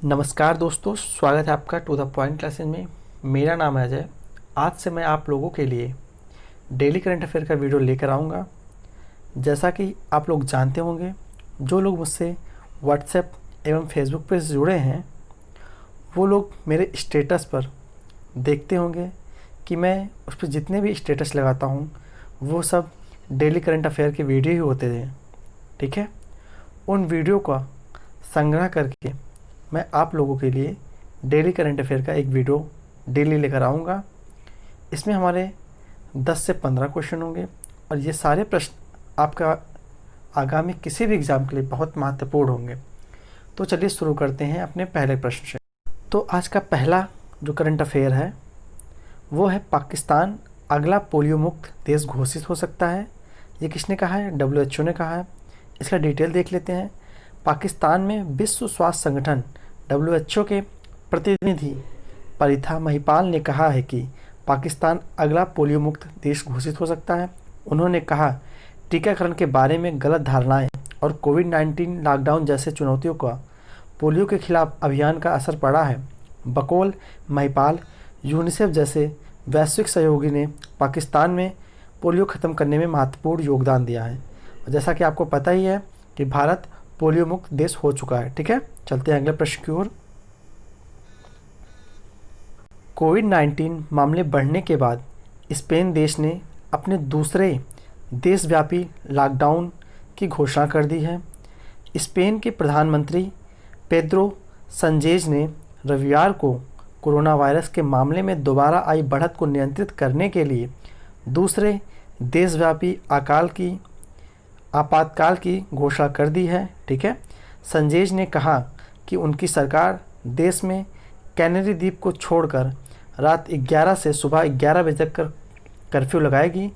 नमस्कार दोस्तों, स्वागत है आपका टू द पॉइंट क्लासेस में। मेरा नाम है अजय। आज से मैं आप लोगों के लिए डेली करंट अफेयर का वीडियो लेकर आऊँगा। जैसा कि आप लोग जानते होंगे, जो लोग मुझसे व्हाट्सएप एवं फेसबुक पर जुड़े हैं वो लोग मेरे स्टेटस पर देखते होंगे कि मैं उस पर जितने भी स्टेटस लगाता हूँ वो सब डेली करंट अफेयर के वीडियो ही होते हैं। ठीक है, उन वीडियो का संग्रह करके मैं आप लोगों के लिए डेली करंट अफेयर का एक वीडियो डेली लेकर आऊँगा। इसमें हमारे 10 से 15 क्वेश्चन होंगे और ये सारे प्रश्न आपका आगामी किसी भी एग्ज़ाम के लिए बहुत महत्वपूर्ण होंगे। तो चलिए शुरू करते हैं अपने पहले प्रश्न से। तो आज का पहला जो करंट अफेयर है वो है, पाकिस्तान अगला पोलियो मुक्त देश घोषित हो सकता है। ये किसने कहा है? WHO ने कहा है। इसका डिटेल देख लेते हैं। पाकिस्तान में विश्व स्वास्थ्य संगठन WHO के प्रतिनिधि परिथा महिपाल ने कहा है कि पाकिस्तान अगला पोलियो मुक्त देश घोषित हो सकता है। उन्होंने कहा, टीकाकरण के बारे में गलत धारणाएं और कोविड-19 लॉकडाउन जैसे चुनौतियों का पोलियो के खिलाफ अभियान का असर पड़ा है। बकौल महिपाल, यूनिसेफ जैसे वैश्विक सहयोगी ने पाकिस्तान में पोलियो ख़त्म करने में महत्वपूर्ण योगदान दिया है। और जैसा कि आपको पता ही है कि भारत पोलियो मुक्त देश हो चुका है। ठीक है, चलते हैं अगले प्रश्न की ओर। कोविड-19 मामले बढ़ने के बाद स्पेन देश ने अपने दूसरे देशव्यापी लॉकडाउन की घोषणा कर दी है। स्पेन के प्रधानमंत्री पेड्रो संचेज ने रविवार को कोरोना वायरस के मामले में दोबारा आई बढ़त को नियंत्रित करने के लिए दूसरे देशव्यापी आपातकाल की घोषणा कर दी है। ठीक है, संचेज ने कहा कि उनकी सरकार देश में कैनरी द्वीप को छोड़कर रात 11 से सुबह 11 बजे तक कर्फ्यू लगाएगी।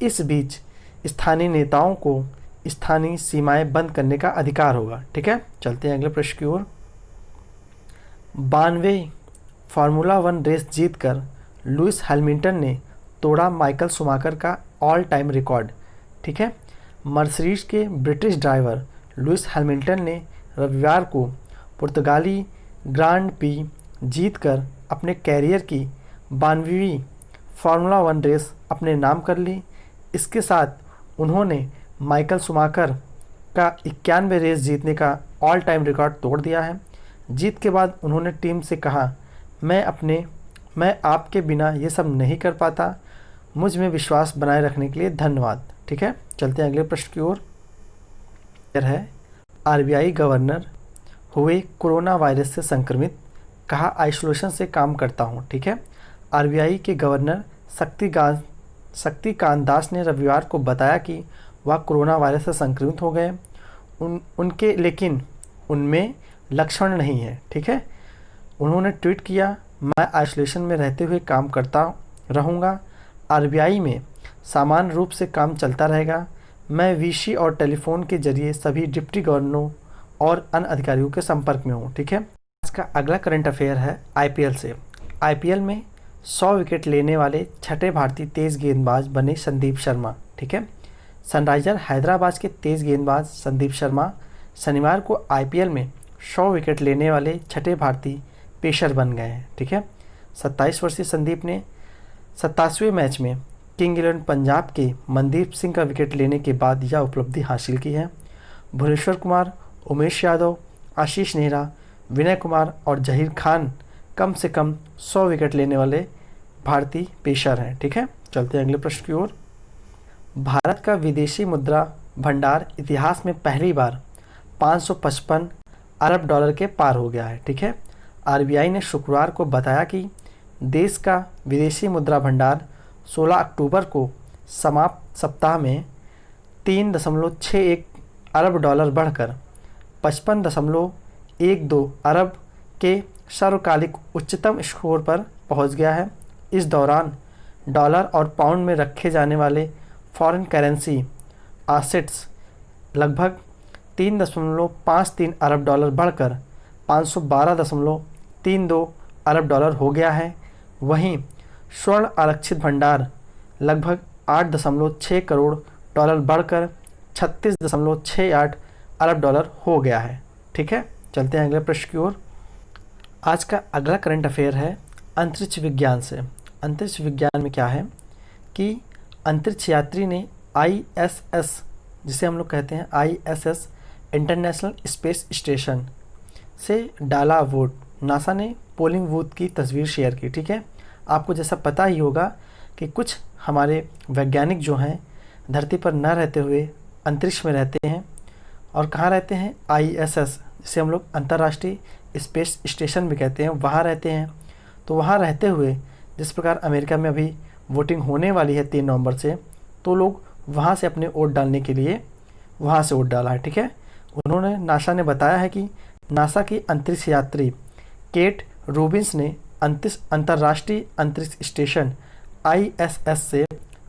इस बीच स्थानीय नेताओं को स्थानीय सीमाएं बंद करने का अधिकार होगा। ठीक है, चलते हैं अगले प्रश्न की ओर। 92 फार्मूला 1 रेस जीतकर लुइस हैमिल्टन ने तोड़ा माइकल शूमाकर का ऑल टाइम रिकॉर्ड। ठीक है, मर्सिडीज के ब्रिटिश ड्राइवर लुइस हैमिल्टन ने रविवार को पुर्तगाली ग्रांड पी जीतकर अपने कैरियर की 92वीं फार्मूला 1 रेस अपने नाम कर ली। इसके साथ उन्होंने माइकल शूमाकर का 91 रेस जीतने का ऑल टाइम रिकॉर्ड तोड़ दिया है। जीत के बाद उन्होंने टीम से कहा, मैं आपके बिना ये सब नहीं कर पाता। मुझ में विश्वास बनाए रखने के लिए धन्यवाद। ठीक है, चलते हैं अगले प्रश्न की ओर। है, RBI गवर्नर हुए कोरोना वायरस से संक्रमित, कहा आइसोलेशन से काम करता हूं। ठीक है, RBI के गवर्नर शक्तिकांत दास ने रविवार को बताया कि वह कोरोना वायरस से संक्रमित हो गए। उनके लेकिन उनमें लक्षण नहीं है। ठीक है, उन्होंने ट्वीट किया, मैं आइसोलेशन में रहते हुए काम करता रहूँगा। RBI में सामान्य रूप से काम चलता रहेगा। मैं VC और टेलीफोन के जरिए सभी डिप्टी गवर्नरों और अन्य अधिकारियों के संपर्क में हूँ। ठीक है, आज का अगला करंट अफेयर है IPL से। IPL में 100 विकेट लेने वाले छठे भारतीय तेज गेंदबाज बने संदीप शर्मा। ठीक है, सनराइजर हैदराबाद के तेज गेंदबाज संदीप शर्मा शनिवार को IPL में 100 विकेट लेने वाले छठे भारतीय पेसर बन गए हैं। ठीक है, 27 वर्षीय संदीप ने 87वें मैच में किंग 11 पंजाब के मनदीप सिंह का विकेट लेने के बाद यह उपलब्धि हासिल की है। भुवनेश्वर कुमार, उमेश यादव, आशीष नेहरा, विनय कुमार और जहीर खान कम से कम 100 विकेट लेने वाले भारतीय पेसर हैं। ठीक है, चलते हैं अगले प्रश्न की ओर। भारत का विदेशी मुद्रा भंडार इतिहास में पहली बार 555 अरब डॉलर के पार हो गया है। ठीक है, RBI ने शुक्रवार को बताया कि देश का विदेशी मुद्रा भंडार 16 अक्टूबर को समाप्त सप्ताह में 3.61 अरब डॉलर बढ़कर 55.12 अरब के सर्वकालिक उच्चतम स्कोर पर पहुंच गया है। इस दौरान डॉलर और पाउंड में रखे जाने वाले फॉरेन करेंसी एसेट्स लगभग 3.53 अरब डॉलर बढ़कर 512.32 अरब डॉलर हो गया है। वहीं स्वर्ण आरक्षित भंडार लगभग 8.6 करोड़ डॉलर बढ़कर 36.68 अरब डॉलर हो गया है। ठीक है, चलते हैं अगले प्रश्न की ओर। आज का अगला करंट अफेयर है अंतरिक्ष विज्ञान से। अंतरिक्ष विज्ञान में क्या है कि अंतरिक्ष यात्री ने ISS, जिसे हम लोग कहते हैं ISS इंटरनेशनल स्पेस स्टेशन से डाला वोट। नासा ने पोलिंग बूथ की तस्वीर शेयर की। ठीक है, आपको जैसा पता ही होगा कि कुछ हमारे वैज्ञानिक जो हैं धरती पर न रहते हुए अंतरिक्ष में रहते हैं। और कहाँ रहते हैं? ISS, जिसे हम लोग अंतर्राष्ट्रीय स्पेस स्टेशन भी कहते हैं, वहाँ रहते हैं। तो वहाँ रहते हुए जिस प्रकार अमेरिका में अभी वोटिंग होने वाली है 3 नवंबर से, तो लोग वहाँ से अपने वोट डालने के लिए वहाँ से वोट डाला है। ठीक है, उन्होंने नासा ने बताया है कि नासा की अंतरिक्ष यात्री केट रूबिन्स ने अंतर्राष्ट्रीय अंतरिक्ष स्टेशन ISS से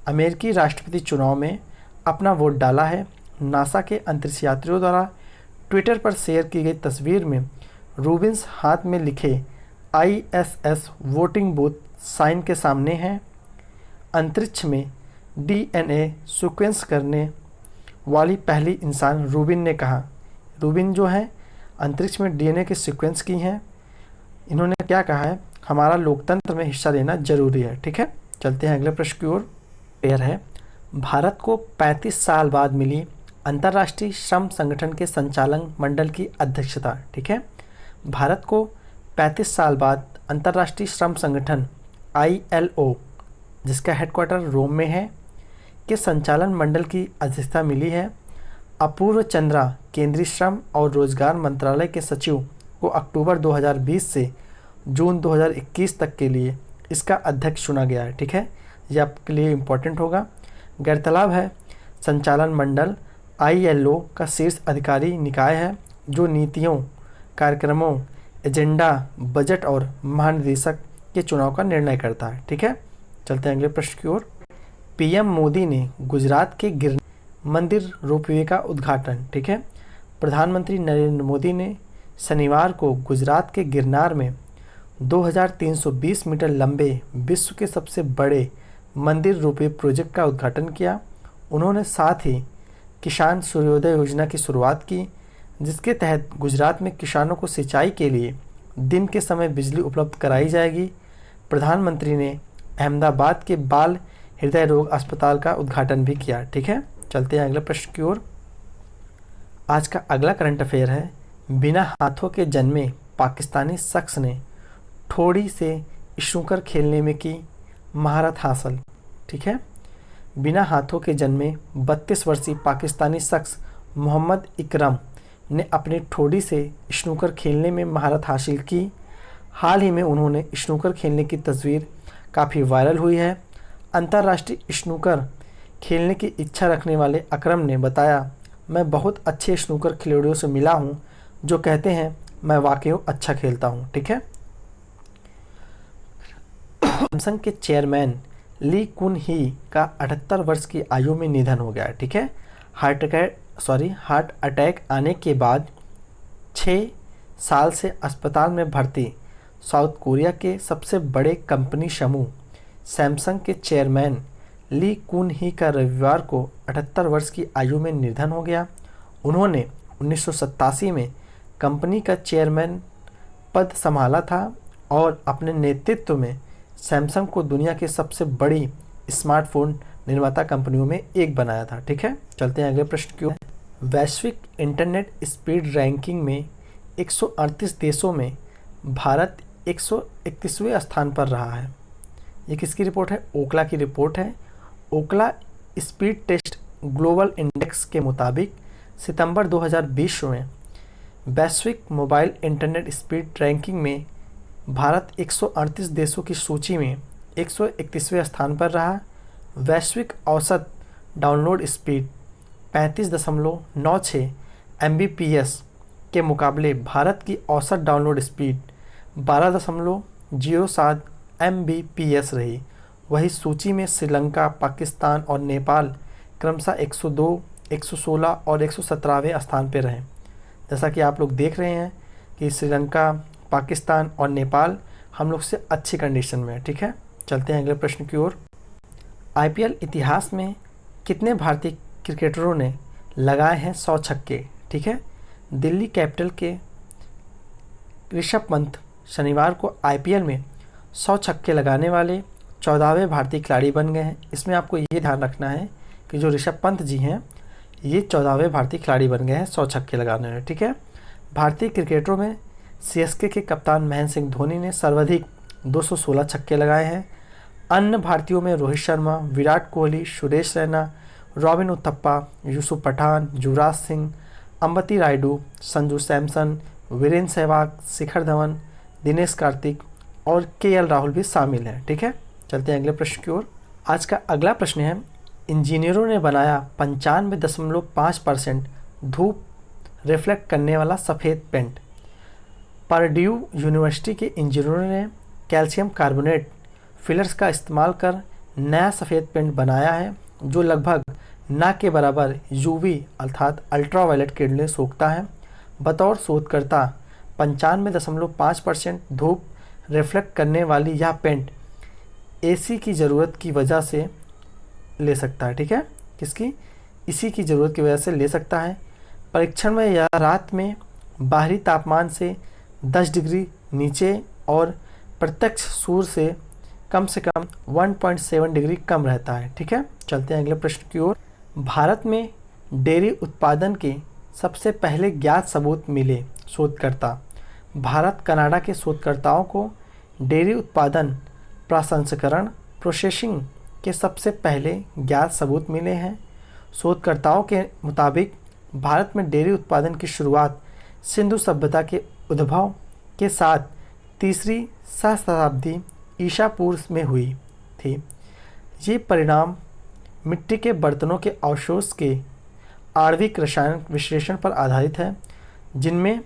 अमेरिकी राष्ट्रपति चुनाव में अपना वोट डाला है। नासा के अंतरिक्ष यात्रियों द्वारा ट्विटर पर शेयर की गई तस्वीर में रूबिन्स हाथ में लिखे ISS वोटिंग बूथ साइन के सामने हैं। अंतरिक्ष में DNA सीक्वेंस करने वाली पहली इंसान रूबिन ने कहा। रूबिन जो है अंतरिक्ष में DNA के सीक्वेंस की हैं। इन्होंने क्या कहा है? हमारा लोकतंत्र में हिस्सा लेना जरूरी है। ठीक है, चलते हैं अगले प्रश्न की ओर। पेयर है, भारत को 35 साल बाद मिली अंतर्राष्ट्रीय श्रम संगठन के संचालन मंडल की अध्यक्षता। ठीक है, भारत को 35 साल बाद अंतर्राष्ट्रीय श्रम संगठन ILO, जिसका हेडक्वार्टर रोम में है, के संचालन मंडल की अध्यक्षता मिली है। अपूर्व चंद्रा केंद्रीय श्रम और रोजगार मंत्रालय के सचिव को अक्टूबर 2020 से जून 2021 तक के लिए इसका अध्यक्ष चुना गया है। ठीक है, यह आपके लिए इम्पोर्टेंट होगा। गौरतलब है संचालन मंडल ILO का शीर्ष अधिकारी निकाय है जो नीतियों, कार्यक्रमों, एजेंडा, बजट और महानिदेशक के चुनाव का निर्णय करता है। ठीक है, चलते हैं अगले प्रश्न की ओर। PM मोदी ने गुजरात के गिरनार मंदिर रोपवे का उद्घाटन। ठीक है, प्रधानमंत्री नरेंद्र मोदी ने शनिवार को गुजरात के गिरनार में 2320 मीटर लंबे विश्व के सबसे बड़े मंदिर रोपवे प्रोजेक्ट का उद्घाटन किया। उन्होंने साथ ही किसान सूर्योदय योजना की शुरुआत की, जिसके तहत गुजरात में किसानों को सिंचाई के लिए दिन के समय बिजली उपलब्ध कराई जाएगी। प्रधानमंत्री ने अहमदाबाद के बाल हृदय रोग अस्पताल का उद्घाटन भी किया। ठीक है, चलते हैं अगले प्रश्न की ओर। आज का अगला करंट अफेयर है, बिना हाथों के जन्मे पाकिस्तानी शख्स ने ठोड़ी से स्नूकर खेलने में की महारत हासिल। ठीक है, बिना हाथों के जन्मे 32 वर्षीय पाकिस्तानी शख्स मोहम्मद इकरम ने अपनी ठोड़ी से स्नूकर खेलने में महारत हासिल की। हाल ही में उन्होंने स्नूकर खेलने की तस्वीर काफ़ी वायरल हुई है। अंतर्राष्ट्रीय स्नूकर खेलने की इच्छा रखने वाले अकरम ने बताया, मैं बहुत अच्छे स्नूकर खिलाड़ियों से मिला हूं जो कहते हैं मैं वाकई अच्छा खेलता हूं। ठीक है, सैमसंग के चेयरमैन ली कुन ही का 78 वर्ष की आयु में निधन हो गया है। ठीक है, हार्ट अटैक आने के बाद 6 साल से अस्पताल में भर्ती साउथ कोरिया के सबसे बड़े कंपनी समूह सैमसंग के चेयरमैन ली कुन ही का रविवार को 78 वर्ष की आयु में निधन हो गया। उन्होंने 1987 में कंपनी का चेयरमैन पद संभाला था और अपने नेतृत्व में सैमसंग को दुनिया की सबसे बड़ी स्मार्टफोन निर्माता कंपनियों में एक बनाया था। ठीक है, चलते हैं अगले प्रश्न की ओर। वैश्विक इंटरनेट स्पीड रैंकिंग में 138 देशों में भारत 131वें स्थान पर रहा है। ये किसकी रिपोर्ट है? ओकला की रिपोर्ट है। ओकला स्पीड टेस्ट ग्लोबल इंडेक्स के मुताबिक सितंबर 2020 में वैश्विक मोबाइल इंटरनेट स्पीड रैंकिंग में भारत 138 देशों की सूची में 131वें स्थान पर रहा। वैश्विक औसत डाउनलोड स्पीड 35.96 Mbps के मुकाबले भारत की औसत डाउनलोड स्पीड 12.07 Mbps रही। वही सूची में श्रीलंका, पाकिस्तान और नेपाल क्रमशः 102, 116 और 117वें स्थान पर रहे। जैसा कि आप लोग देख रहे हैं कि श्रीलंका, पाकिस्तान और नेपाल हम लोग से अच्छी कंडीशन में है। ठीक है, चलते हैं अगले प्रश्न की ओर। IPL इतिहास में कितने भारतीय क्रिकेटरों ने लगाए हैं 100 छक्के? ठीक है, दिल्ली कैपिटल के ऋषभ पंत शनिवार को आईपीएल में 100 छक्के लगाने वाले 14वें भारतीय खिलाड़ी बन गए हैं। इसमें आपको ये ध्यान रखना है कि जो ऋषभ पंत जी हैं ये 14वें भारतीय खिलाड़ी बन गए हैं 100 छक्के लगाने में, ठीक है। भारतीय क्रिकेटरों में सीएसके के कप्तान महेंद्र सिंह धोनी ने सर्वाधिक 216 छक्के लगाए हैं। अन्य भारतीयों में रोहित शर्मा, विराट कोहली, सुरेश रैना, रॉबिन उथप्पा, यूसुफ पठान, युवराज सिंह, अंबती रायडू, संजू सैमसन, वीरेंद्र सहवाग, शिखर धवन, दिनेश कार्तिक और केएल राहुल भी शामिल हैं, ठीक है। चलते हैं अगले प्रश्न की ओर। आज का अगला प्रश्न है, इंजीनियरों ने बनाया 95.5% धूप रिफ्लेक्ट करने वाला सफ़ेद पेंट। परड्यू यूनिवर्सिटी के इंजीनियरों ने कैल्शियम कार्बोनेट फिलर्स का इस्तेमाल कर नया सफ़ेद पेंट बनाया है जो लगभग ना के बराबर यूवी अर्थात अल्ट्रावायलेट किरणें सोखता है। बतौर शोधकर्ता 95.5% धूप रिफ्लेक्ट करने वाली यह पेंट एसी की ज़रूरत की वजह से ले सकता है, ठीक है। किसकी? इसी की ज़रूरत की वजह से ले सकता है। परीक्षण में यह रात में बाहरी तापमान से 10 डिग्री नीचे और प्रत्यक्ष सूर्य से कम 1.7 डिग्री कम रहता है, ठीक है। चलते हैं अगले प्रश्न की ओर। भारत में डेयरी उत्पादन के सबसे पहले ज्ञात सबूत मिले। शोधकर्ता। भारत कनाडा के शोधकर्ताओं को डेयरी उत्पादन प्रसंस्करण प्रोसेसिंग के सबसे पहले ज्ञात सबूत मिले हैं। शोधकर्ताओं के मुताबिक भारत में डेयरी उत्पादन की शुरुआत सिंधु सभ्यता के उद्भव के साथ 3री सहस्त्राब्दी ईसा पूर्व में हुई थी। ये परिणाम मिट्टी के बर्तनों के अवशेष के आणविक रासायनिक विश्लेषण पर आधारित है, जिनमें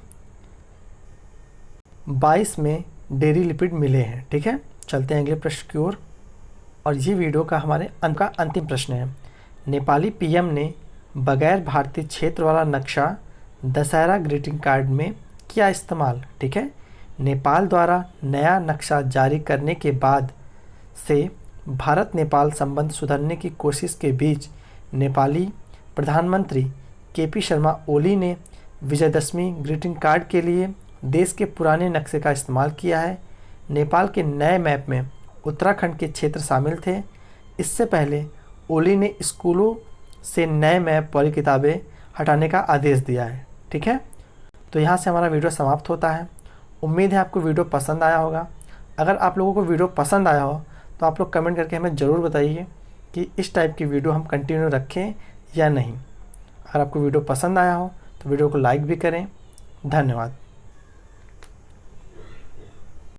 22 में डेयरी लिपिड मिले हैं, ठीक है। चलते हैं अगले प्रश्न की ओर और ये वीडियो का हमारे अंत का अंतिम प्रश्न है। नेपाली पीएम ने बगैर भारतीय क्षेत्र वाला नक्शा दशहरा ग्रीटिंग कार्ड में किया इस्तेमाल, ठीक है। नेपाल द्वारा नया नक्शा जारी करने के बाद से भारत नेपाल संबंध सुधारने की कोशिश के बीच नेपाली प्रधानमंत्री केपी शर्मा ओली ने विजयदशमी ग्रीटिंग कार्ड के लिए देश के पुराने नक्शे का इस्तेमाल किया है। नेपाल के नए मैप में उत्तराखंड के क्षेत्र शामिल थे। इससे पहले ओली ने स्कूलों से नए मैप वाली किताबें हटाने का आदेश दिया है, ठीक है। तो यहाँ से हमारा वीडियो समाप्त होता है। उम्मीद है आपको वीडियो पसंद आया होगा। अगर आप लोगों को वीडियो पसंद आया हो तो आप लोग कमेंट करके हमें ज़रूर बताइए कि इस टाइप की वीडियो हम कंटिन्यू रखें या नहीं। अगर आपको वीडियो पसंद आया हो तो वीडियो को लाइक भी करें। धन्यवाद।